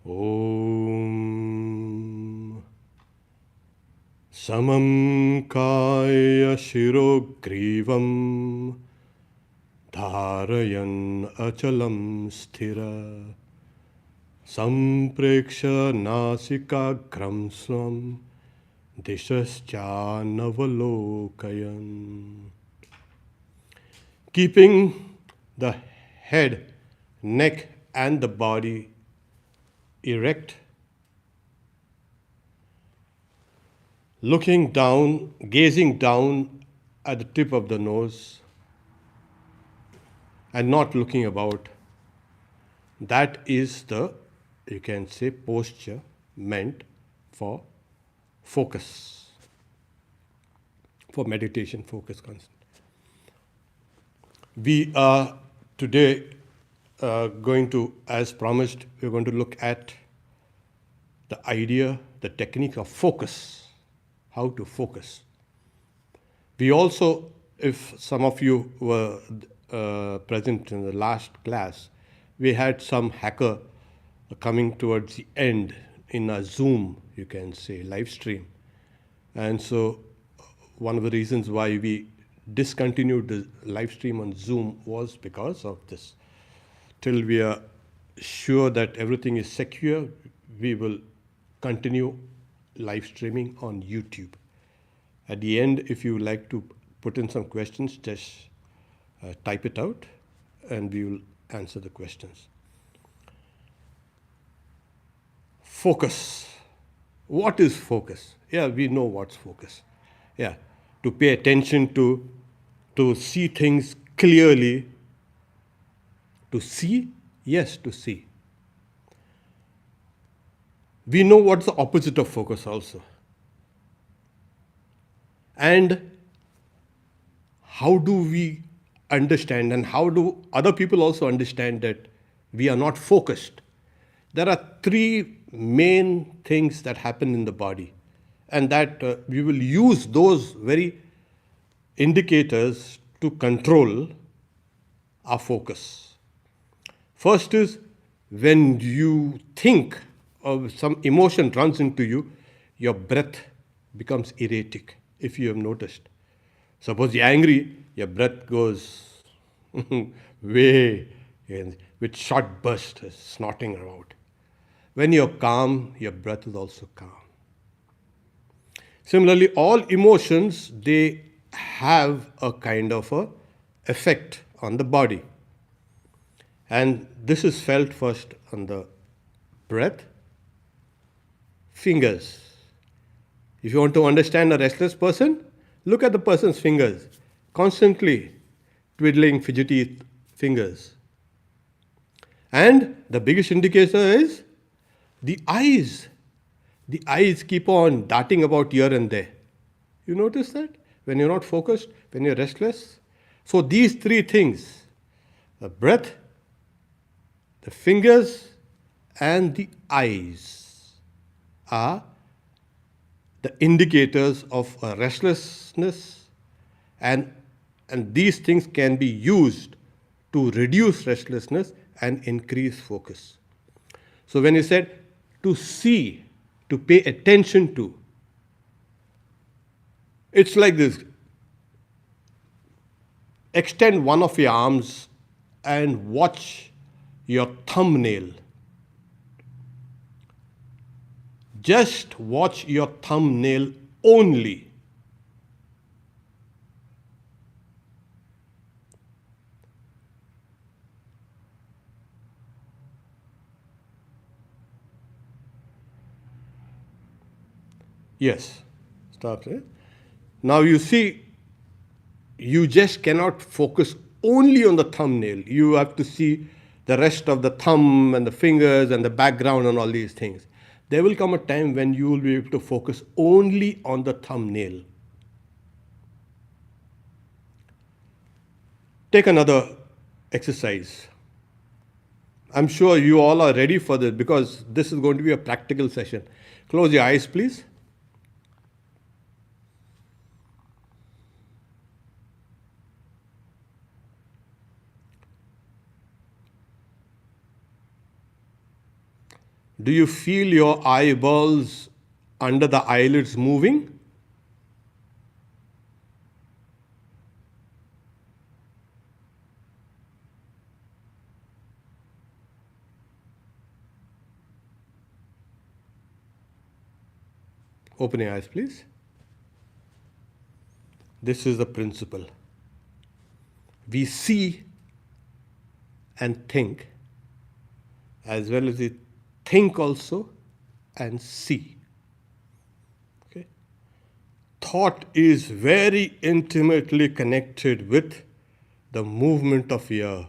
Om Samam Kaya Shirogrivam Dharayan Achalam Sthira Sampreksha Nasikagram Swam Dishascha Navalokayan. Keeping the head, neck, and the body erect, looking down, gazing down at the tip of the nose, and not looking about. That is the, you can say, posture meant for focus, for meditation, focus, constant. We are today going to, as promised, we're going to look at the idea, the technique of focus, how to focus. We also, if some of you were present in the last class, we had some hacker coming towards the end in a Zoom, you can say, live stream. And so one of the reasons why we discontinued the live stream on Zoom was because of this. Till we are sure that everything is secure, we will continue live streaming on YouTube. At the end, if you would like to put in some questions, just type it out and we will answer the questions. Focus. What is focus? Yeah, we know what's focus. Yeah, to pay attention to see things clearly. To see? Yes, to see. We know what's the opposite of focus also. And how do we understand, and how do other people also understand that we are not focused? There are three main things that happen in the body, and that we will use those very indicators to control our focus. First is when you think or some emotion runs into you, your breath becomes erratic, if you have noticed. Suppose you're angry, your breath goes way with short bursts, snorting around. When you're calm, your breath is also calm. Similarly, all emotions, they have a kind of a effect on the body. And this is felt first on the breath, fingers. If you want to understand a restless person, look at the person's fingers, constantly twiddling, fidgety fingers. And the biggest indicator is the eyes. The eyes keep on darting about here and there. You notice that? When you're not focused, when you're restless. So these three things, the breath, the fingers, and the eyes, are the indicators of restlessness, and these things can be used to reduce restlessness and increase focus. So when you said to see, to pay attention to, it's like this. Extend one of your arms and watch your thumbnail. Just watch your thumbnail only. Yes, stop there. Now you see, you just cannot focus only on the thumbnail. You have to see the rest of the thumb and the fingers and the background and all these things. There will come a time when you will be able to focus only on the thumbnail. Take another exercise. I'm sure you all are ready for this because this is going to be a practical session. Close your eyes, please. Do you feel your eyeballs under the eyelids moving? Open your eyes, please. This is the principle. We see and think, as well as we think also and see. Okay? Thought is very intimately connected with the movement of your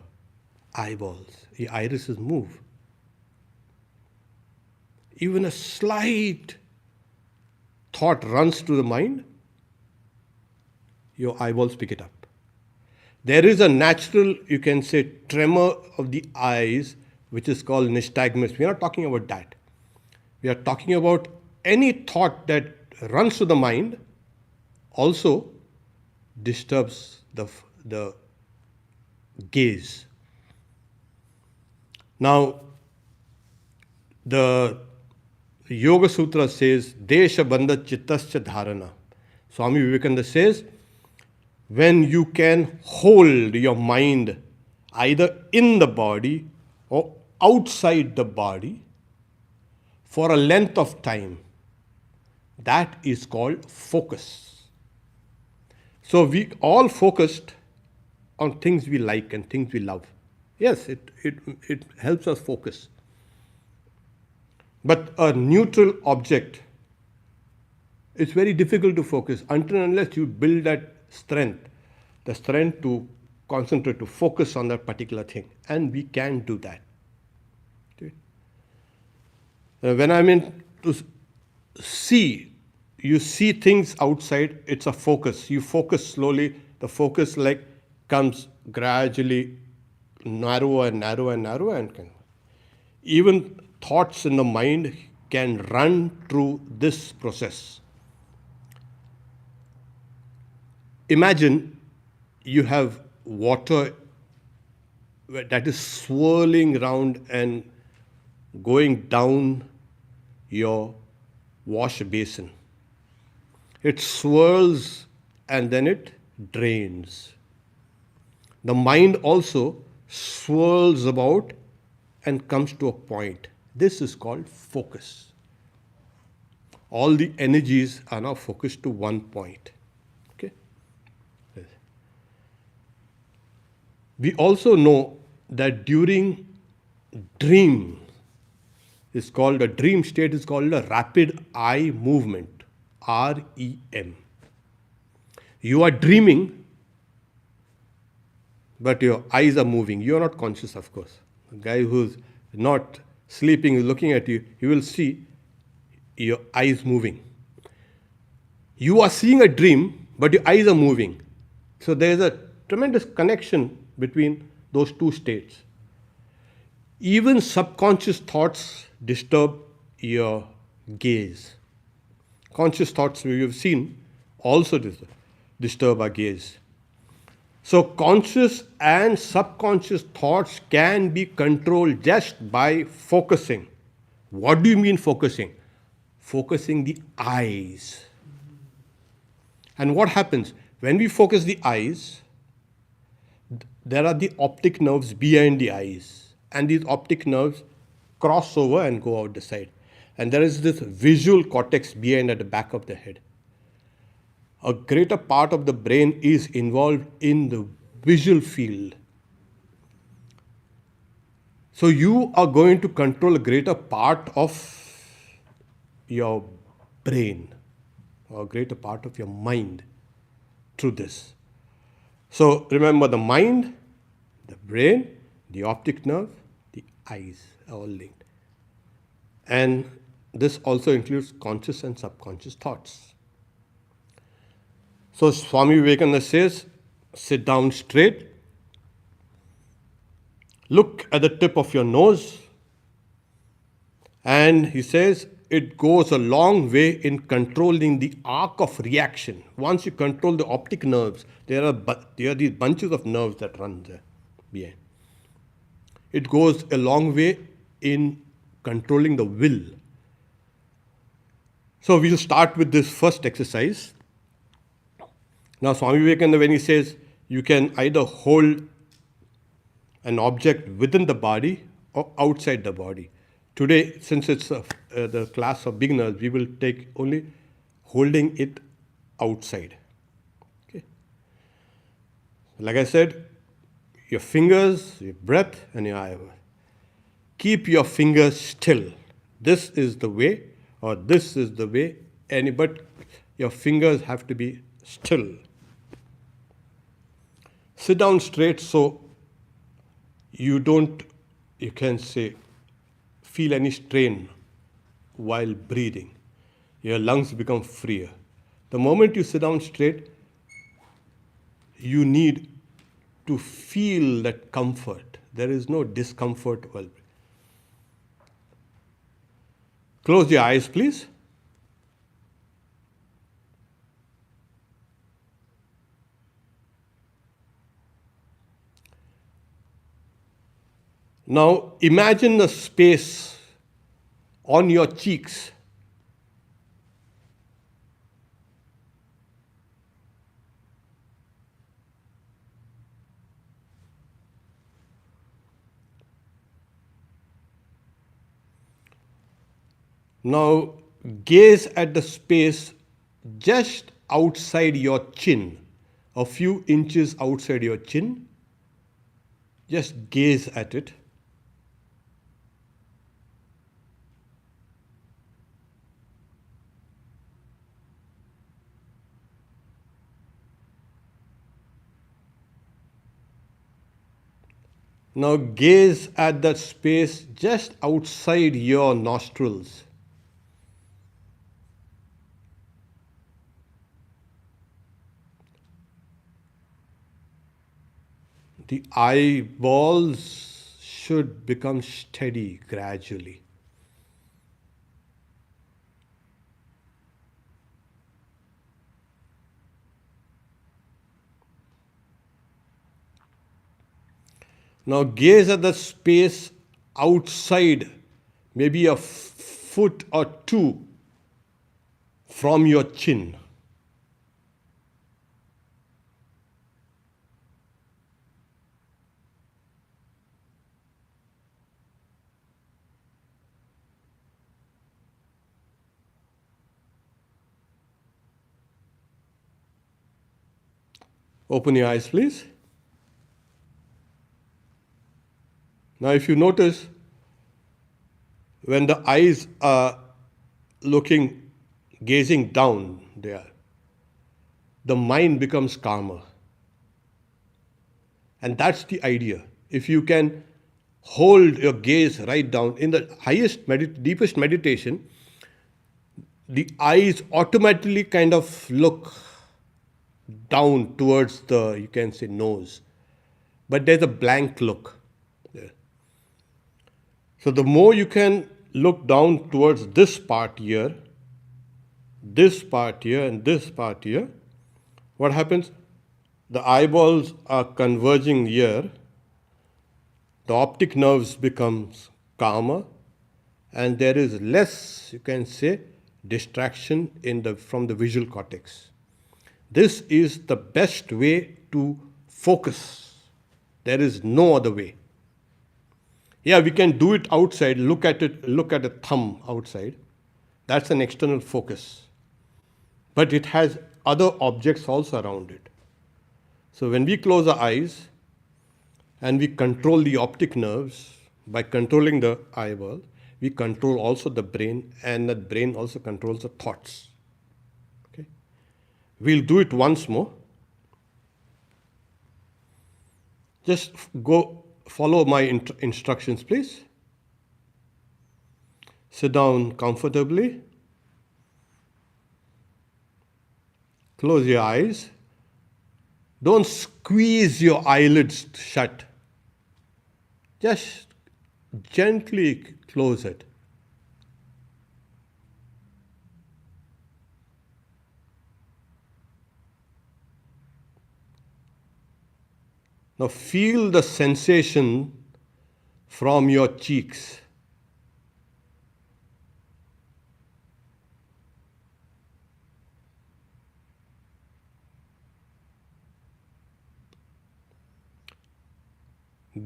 eyeballs. Your irises move. Even a slight thought runs through the mind, your eyeballs pick it up. There is a natural, you can say, tremor of the eyes, which is called nystagmus. We are not talking about that. We are talking about any thought that runs through the mind also disturbs the gaze. Now, the Yoga Sutra says, Desha Bandha Chittascha Dharana. Swami Vivekananda says, when you can hold your mind either in the body or outside the body for a length of time, that is called focus. So we all focused on things we like and things we love. Yes, it helps us focus. But a neutral object, it's very difficult to focus until and unless you build that strength, the strength to concentrate, to focus on that particular thing. And we can do that. Okay. When I mean to see, you see things outside, it's a focus. You focus slowly, the focus comes gradually narrower and narrower and narrower, and even thoughts in the mind can run through this process. Imagine you have water that is swirling around and going down your wash basin. It swirls and then it drains. The mind also swirls about and comes to a point. This is called focus. All the energies are now focused to one point. Okay? We also know that during dream, a dream state is called a rapid eye movement, REM. You are dreaming, but your eyes are moving. You are not conscious, of course. A guy who's not sleeping is looking at you, he will see your eyes moving. You are seeing a dream, but your eyes are moving. So there is a tremendous connection between those two states. Even subconscious thoughts disturb your gaze. Conscious thoughts we have seen also disturb our gaze. So conscious and subconscious thoughts can be controlled just by focusing. What do you mean focusing? Focusing the eyes. And what happens? When we focus the eyes, there are the optic nerves behind the eyes. And these optic nerves cross over and go out the side. And there is this visual cortex behind at the back of the head. A greater part of the brain is involved in the visual field. So you are going to control a greater part of your brain, or a greater part of your mind through this. So remember, the mind, the brain, the optic nerve, the eyes are all linked. And this also includes conscious and subconscious thoughts. So Swami Vivekananda says, sit down straight, look at the tip of your nose, and he says it goes a long way in controlling the arc of reaction. Once you control the optic nerves, there are these bunches of nerves that run there behind. It goes a long way in controlling the will. So we'll start with this first exercise. Now, Swami Vivekananda, when he says you can either hold an object within the body or outside the body. Today, since it's the class of beginners, we will take only holding it outside. Okay. Like I said, your fingers, your breath, and your eye. Keep your fingers still. This is the way, or this is the way, but your fingers have to be still. Sit down straight so you don't, you can say, feel any strain while breathing. Your lungs become freer. The moment you sit down straight, you need to feel that comfort. There is no discomfort while. Close your eyes, please. Now imagine a space on your cheeks. Now gaze at the space just outside your chin, a few inches outside your chin. Just gaze at it. Now gaze at that space just outside your nostrils. The eyeballs should become steady gradually. Now gaze at the space outside, maybe a foot or two from your chin. Open your eyes, please. Now, if you notice, when the eyes are gazing down there, the mind becomes calmer. And that's the idea. If you can hold your gaze right down, in the deepest meditation, the eyes automatically kind of look down towards the, you can say, nose. But there's a blank look there. So the more you can look down towards this part here, and this part here, what happens? The eyeballs are converging here, the optic nerves becomes calmer, and there is less, you can say, distraction from the visual cortex. This is the best way to focus. There is no other way. Yeah, we can do it outside, look at a thumb outside. That's an external focus. But it has other objects also around it. So when we close our eyes and we control the optic nerves, by controlling the eyeball, we control also the brain, and that brain also controls the thoughts. Okay? We'll do it once more. Just follow my instructions, please. Sit down comfortably. Close your eyes. Don't squeeze your eyelids shut. Just gently close it. Now feel the sensation from your cheeks.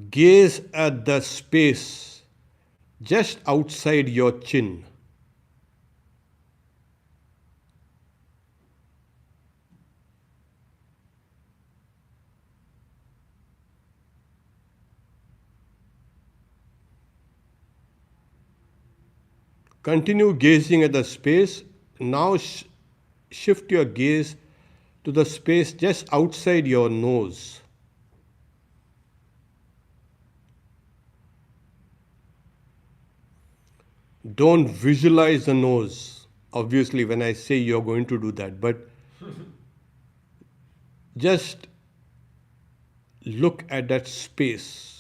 Gaze at the space just outside your chin. Continue gazing at the space. Now shift your gaze to the space just outside your nose. Don't visualize the nose. Obviously, when I say you're going to do that, but just look at that space.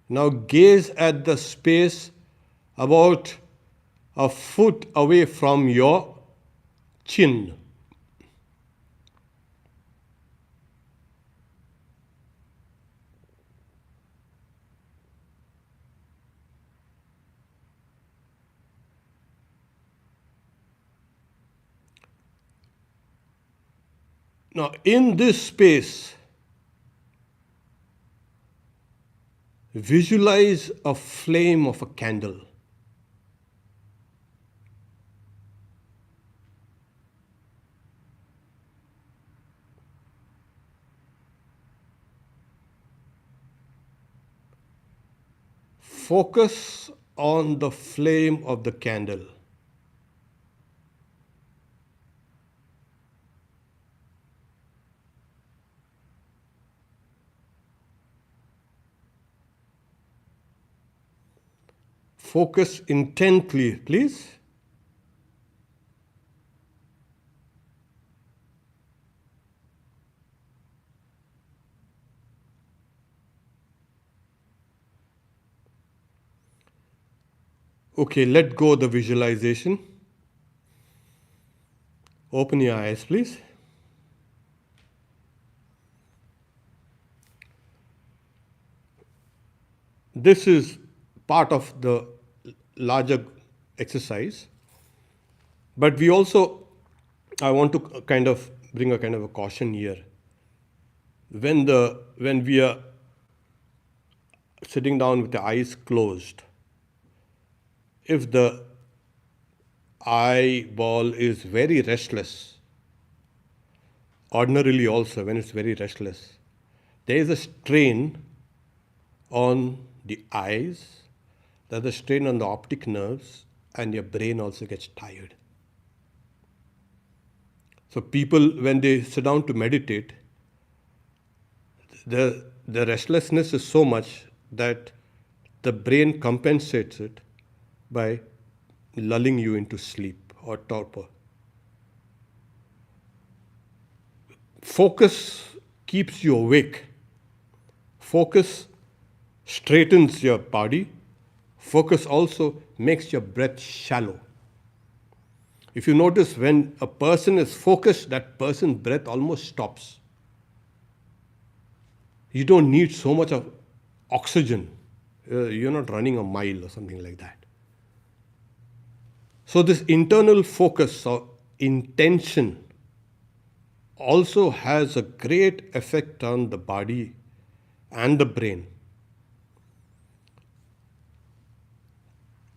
Now gaze at the space about a foot away from your chin. Now, in this space, visualize a flame of a candle. Focus on the flame of the candle. Focus intently, please. Okay, let go of the visualization. Open your eyes, please. This is part of the larger exercise. But we also, I want to kind of bring a kind of a caution here. When we are sitting down with the eyes closed, if the eyeball is very restless, ordinarily also when it's very restless, there is a strain on the eyes, there's a strain on the optic nerves, and your brain also gets tired. So people, when they sit down to meditate, the restlessness is so much that the brain compensates it by lulling you into sleep or torpor. Focus keeps you awake. Focus straightens your body. Focus also makes your breath shallow. If you notice, when a person is focused, that person's breath almost stops. You don't need so much of oxygen. You're not running a mile or something like that. So this internal focus or intention also has a great effect on the body and the brain.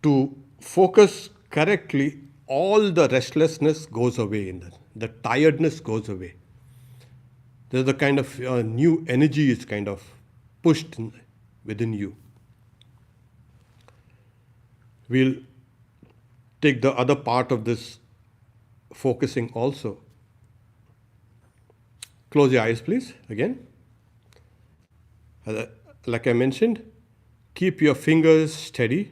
To focus correctly, all the restlessness goes away in that. The tiredness goes away. There's a kind of new energy is kind of pushed within you. We'll take the other part of this focusing also. Close your eyes, please, again. Like I mentioned, keep your fingers steady.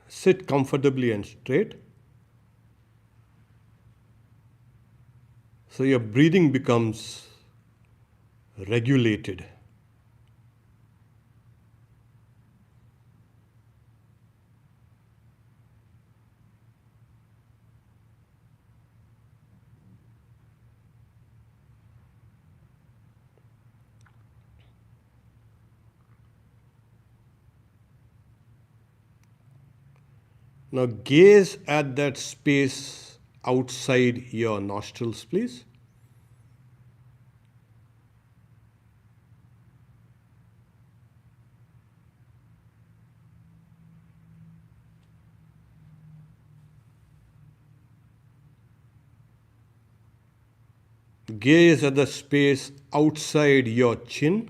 Sit comfortably and straight. So your breathing becomes regulated. Now gaze at that space outside your nostrils, please. Gaze at the space outside your chin.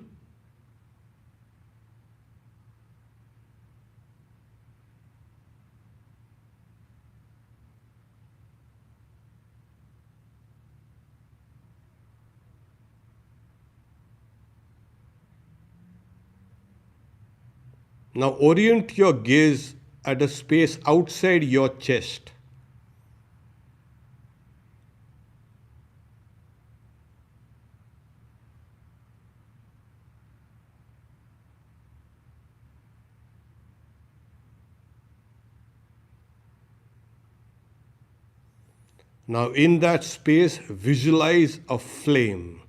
Now orient your gaze at a space outside your chest. Now in that space, visualize a flame.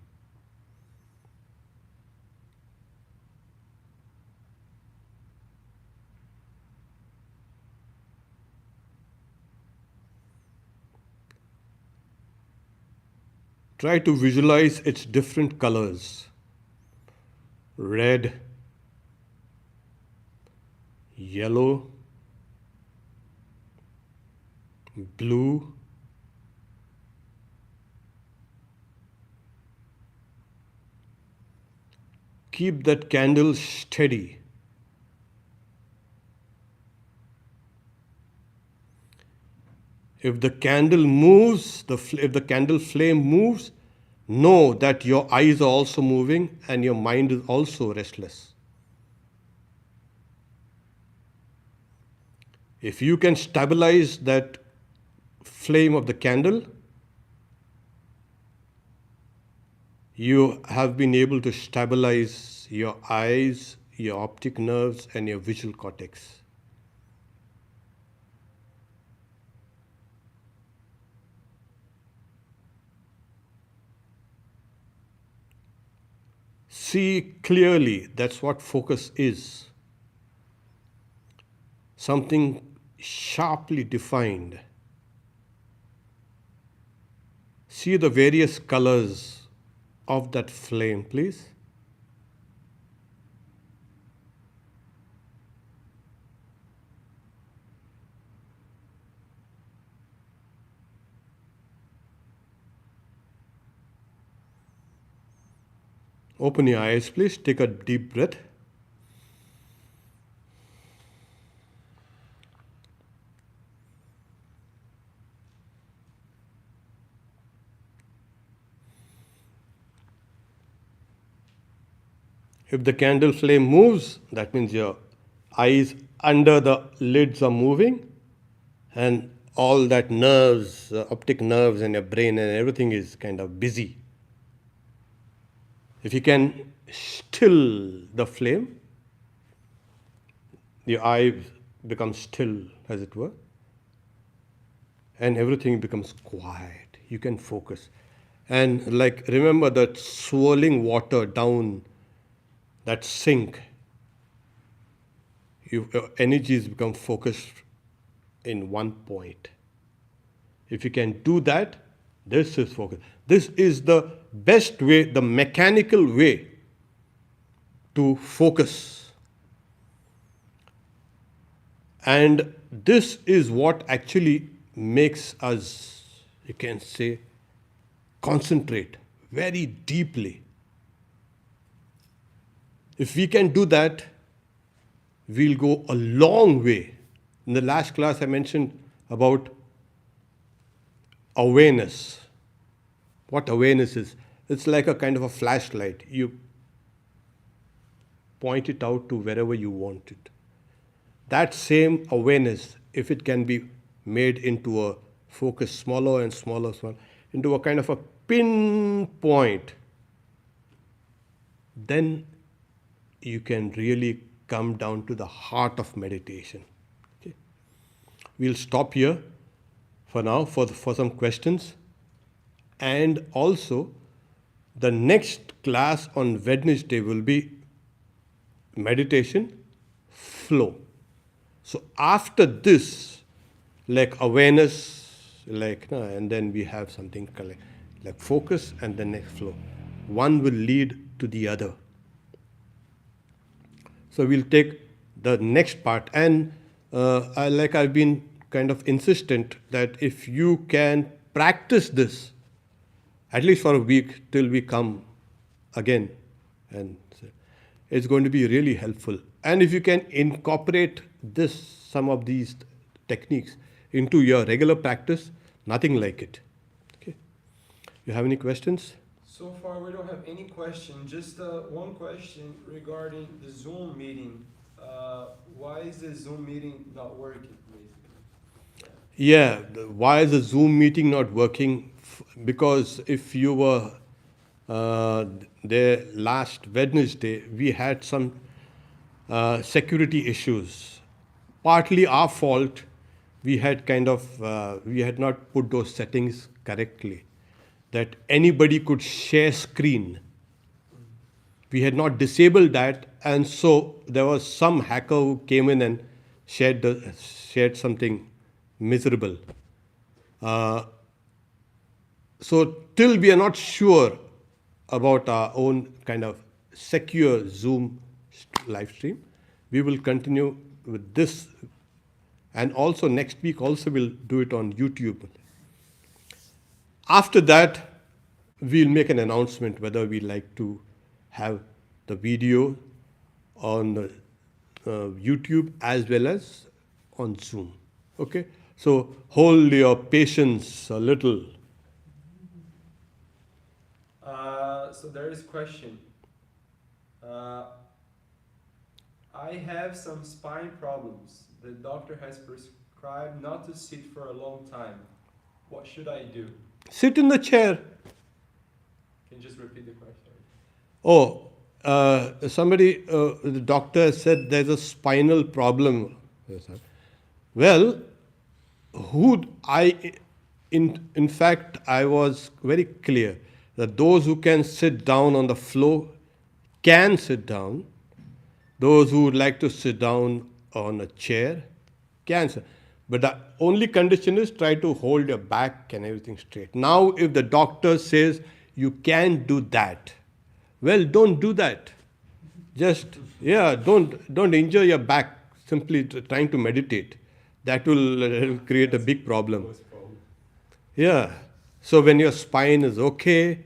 Try to visualize its different colors: red, yellow, blue, keep that candle steady. If the candle moves, if the candle flame moves, know that your eyes are also moving and your mind is also restless. If you can stabilize that flame of the candle, you have been able to stabilize your eyes, your optic nerves, and your visual cortex. See clearly, that's what focus is. Something sharply defined. See the various colors of that flame, please. Open your eyes, please. Take a deep breath. If the candle flame moves, that means your eyes under the lids are moving, and all that nerves, optic nerves, and your brain and everything is kind of busy. If you can still the flame, your eyes become still, as it were, and everything becomes quiet. You can focus. And like, remember that swirling water down that sink. Your energies become focused in one point. If you can do that, this is focus. This is the best way, the mechanical way to focus. And this is what actually makes us, you can say, concentrate very deeply. If we can do that, we'll go a long way. In the last class, I mentioned about awareness. What awareness is? It's like a kind of a flashlight. You point it out to wherever you want it. That same awareness, if it can be made into a focus, smaller and smaller, into a kind of a pinpoint, then you can really come down to the heart of meditation. Okay. We'll stop here for now for some questions. And also, the next class on Wednesday will be meditation flow. So after this, like awareness, like, no, and then we have something like focus and the next flow. One will lead to the other. So we'll take the next part, and like I've been kind of insistent that if you can practice this at least for a week till we come again, and it's going to be really helpful. And if you can incorporate some of these techniques into your regular practice, nothing like it. Okay. You have any questions? So far, we don't have any question. Just one question regarding the Zoom meeting. Why is the Zoom meeting not working, basically? Yeah, why is the Zoom meeting not working? Because if you were there last Wednesday, we had some security issues. Partly our fault. We had we had not put those settings correctly, that anybody could share screen. We had not disabled that, and so there was some hacker who came in and shared something miserable. Uh, so till we are not sure about our own kind of secure Zoom live stream, we will continue with this, and also next week also we'll do it on YouTube. After that, we'll make an announcement whether we like to have the video on YouTube as well as on Zoom. Okay? So hold your patience a little. So there is question. I have some spine problems. The doctor has prescribed not to sit for a long time. What should I do? Sit in the chair. Can you just repeat the question? Oh, the doctor said there's a spinal problem. Yes, sir. Well, in fact, I was very clear that those who can sit down on the floor can sit down. Those who would like to sit down on a chair can sit. But the only condition is try to hold your back and everything straight. Now, if the doctor says you can't do that, well, don't do that. Just, don't injure your back simply trying to meditate. That will create a big problem. Yeah. So when your spine is okay,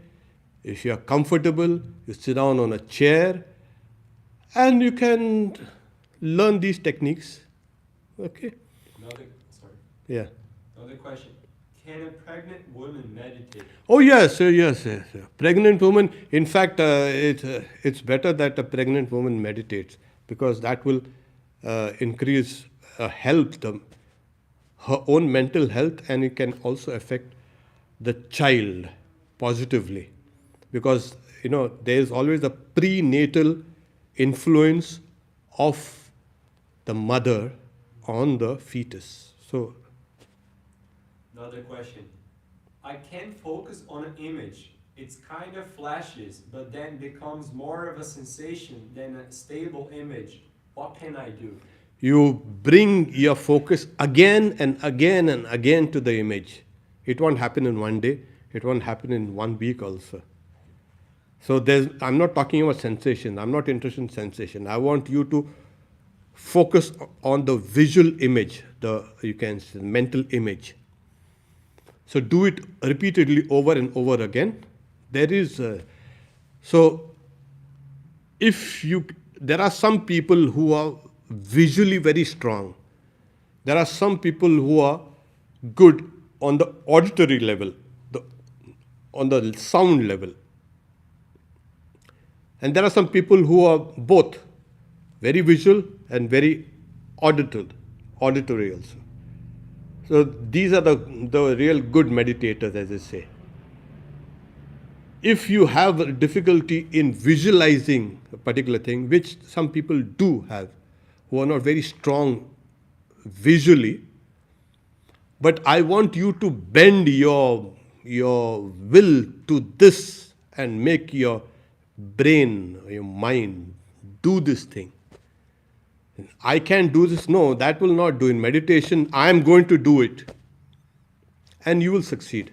if you are comfortable, you sit down on a chair, and you can learn these techniques. Okay? Sorry. Yeah. Another question. Can a pregnant woman meditate? Oh, yes. Pregnant woman, in fact, it's better that a pregnant woman meditates, because that will help her own mental health, and it can also affect the child positively. Because, there is always a prenatal influence of the mother on the fetus. So, another question. I can't focus on an image. It's kind of flashes, but then becomes more of a sensation than a stable image. What can I do? You bring your focus again and again and again to the image. It won't happen in one day. It won't happen in 1 week also. So I'm not talking about sensation. I'm not interested in sensation. I want you to focus on the visual image, you can say mental image. So do it repeatedly over and over again. There are some people who are visually very strong. There are some people who are good on the auditory level, on the sound level. And there are some people who are both very visual and very auditory also. So these are the real good meditators, as I say. If you have difficulty in visualizing a particular thing, which some people do have, who are not very strong visually, but I want you to bend your will to this and make your brain, your mind do this thing. I can't do this. No, that will not do. In meditation, I am going to do it. And you will succeed.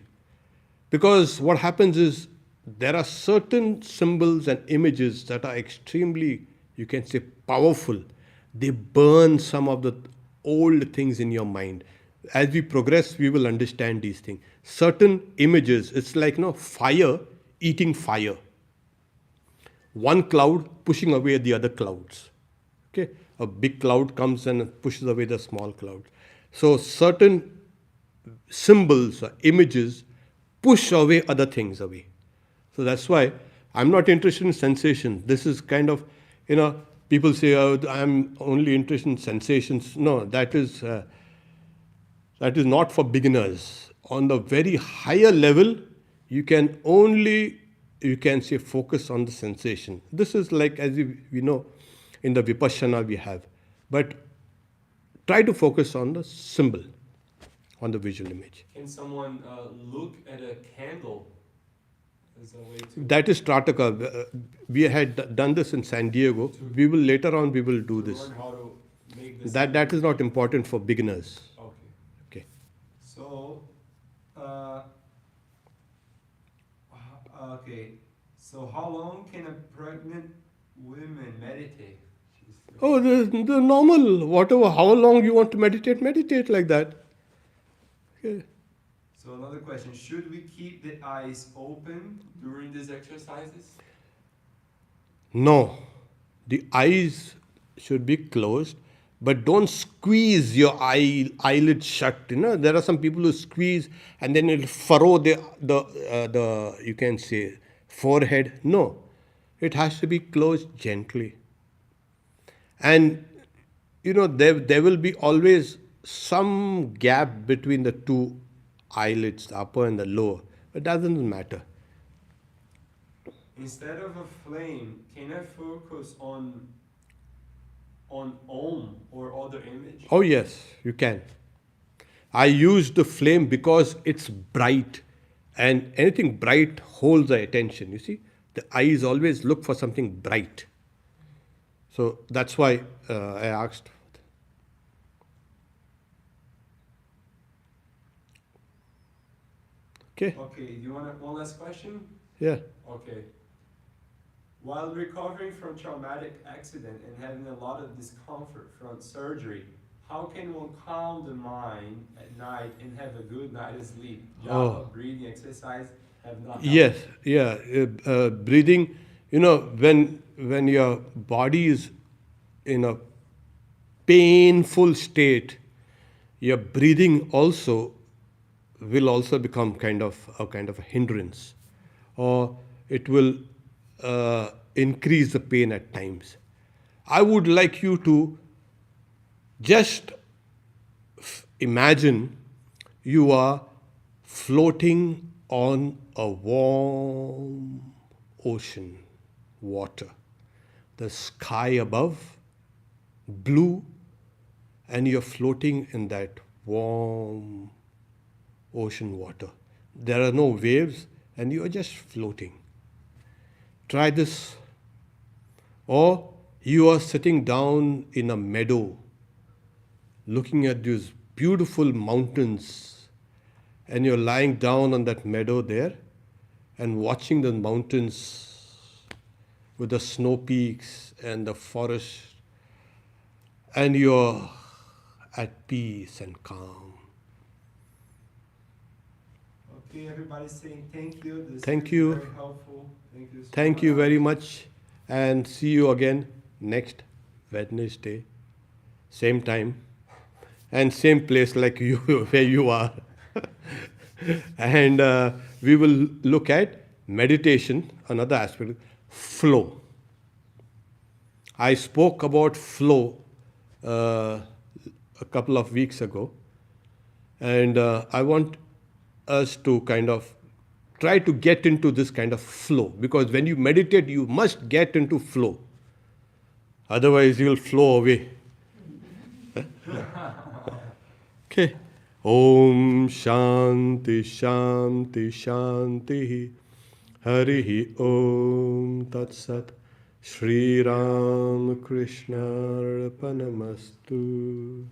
Because what happens is there are certain symbols and images that are extremely, you can say, powerful. They burn some of the old things in your mind. As we progress, we will understand these things. Certain images, it's like fire eating fire. One cloud pushing away the other clouds. Okay, a big cloud comes and pushes away the small cloud. So certain symbols or images push away other things away. So that's why I'm not interested in sensation. This is kind of, people say, oh, I'm only interested in sensations. No, that is not for beginners. On the very higher level, you can say focus on the sensation. This is like, as we know, in the Vipassana we have. But try to focus on the symbol, on the visual image. Can someone look at a candle as a way to... That is Strataka. We had done this in San Diego. We will later on do this. Learn how to make this. That is not important for beginners. Okay. Okay. So, So how long can a pregnant woman meditate? Oh, the normal, whatever, how long you want to meditate like that. Okay. So another question, should we keep the eyes open during these exercises? No, the eyes should be closed, but don't squeeze your eyelid shut. There are some people who squeeze and then it'll furrow the you can say forehead. No, it has to be closed gently. And there will be always some gap between the two eyelids, the upper and the lower. It doesn't matter. Instead of a flame, can I focus on Om or other image? Oh yes, you can. I use the flame because it's bright, and anything bright holds the attention. You see, the eyes always look for something bright. So that's why I asked. Okay. Okay, do you want one last question? Yeah. Okay. While recovering from traumatic accident and having a lot of discomfort from surgery, how can one calm the mind at night and have a good night's sleep? Japa, breathing exercise have not helped. Yes, yeah. Breathing, when your body is in a painful state, your breathing will also become kind of a hindrance, or it will increase the pain at times. I would like you to just imagine you are floating on a warm ocean, water. The sky above, blue, and you're floating in that warm ocean water. There are no waves, and you are just floating. Try this. Or you are sitting down in a meadow, looking at these beautiful mountains, and you're lying down on that meadow there and watching the mountains with the snow peaks and the forest, and you're at peace and calm. Okay, everybody's saying thank you. This Thank is you. very helpful. Thank you so Thank you much. very much, and see you again next Wednesday, same time and same place like you where you are. And we will look at meditation, another aspect, flow. I spoke about flow a couple of weeks ago, and I want us to kind of try to get into this kind of flow, because when you meditate, you must get into flow. Otherwise, you will flow away. Okay. Om Shanti Shanti Shanti Harihi Om Tat Sat. Shri Ram Krishna Arpanamastu.